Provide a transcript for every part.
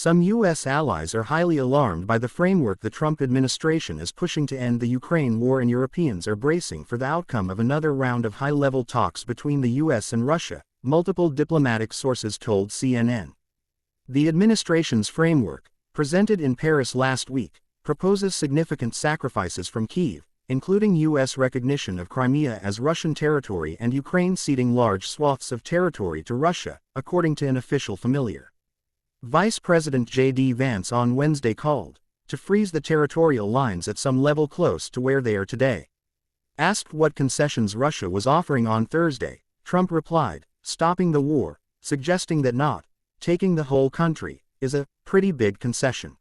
Some U.S. allies are highly alarmed by the framework the Trump administration is pushing to end the Ukraine war, and Europeans are bracing for the outcome of another round of high-level talks between the U.S. and Russia, multiple diplomatic sources told CNN. The administration's framework, presented in Paris last week, proposes significant sacrifices from Kyiv, including U.S. recognition of Crimea as Russian territory and Ukraine ceding large swaths of territory to Russia, according to an official familiar. Vice President J.D. Vance on Wednesday called to freeze the territorial lines at some level close to where they are today. Asked what concessions Russia was offering on Thursday, Trump replied, "Stopping the war," suggesting that not taking the whole country is a pretty big concession.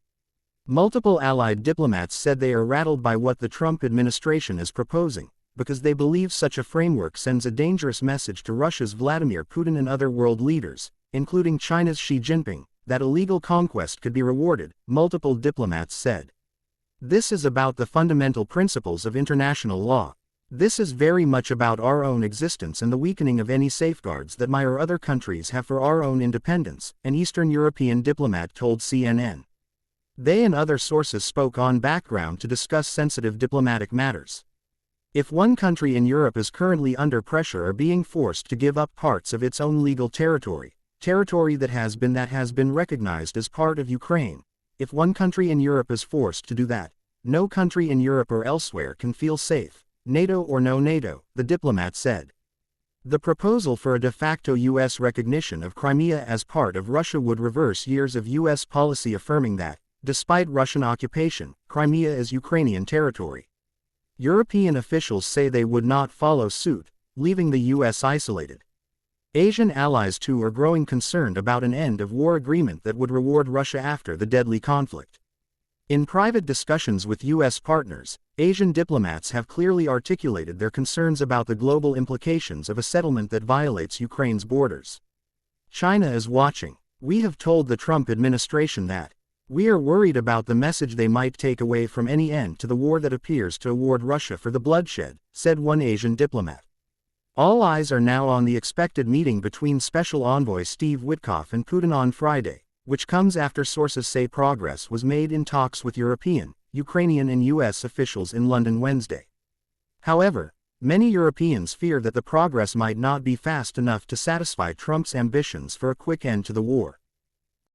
Multiple allied diplomats said they are rattled by what the Trump administration is proposing, because they believe such a framework sends a dangerous message to Russia's Vladimir Putin and other world leaders, including China's Xi Jinping, that illegal conquest could be rewarded, multiple diplomats said. This is about the fundamental principles of international law. This is very much about our own existence and the weakening of any safeguards that my or other countries have for our own independence, an Eastern European diplomat told CNN. They and other sources spoke on background to discuss sensitive diplomatic matters. If one country in Europe is currently under pressure or being forced to give up parts of its own legal territory that has been recognized as part of Ukraine, if one country in Europe is forced to do that, no country in Europe or elsewhere can feel safe, NATO or no NATO, the diplomat said. The proposal for a de facto U.S. recognition of Crimea as part of Russia would reverse years of U.S. policy affirming that, despite Russian occupation, Crimea is Ukrainian territory. European officials say they would not follow suit, leaving the U.S. isolated. Asian allies too are growing concerned about an end-of-war agreement that would reward Russia after the deadly conflict. In private discussions with U.S. partners, Asian diplomats have clearly articulated their concerns about the global implications of a settlement that violates Ukraine's borders. China is watching. We have told the Trump administration that we are worried about the message they might take away from any end to the war that appears to award Russia for the bloodshed, said one Asian diplomat. All eyes are now on the expected meeting between Special Envoy Steve Witkoff and Putin on Friday, which comes after sources say progress was made in talks with European, Ukrainian and U.S. officials in London Wednesday. However, many Europeans fear that the progress might not be fast enough to satisfy Trump's ambitions for a quick end to the war.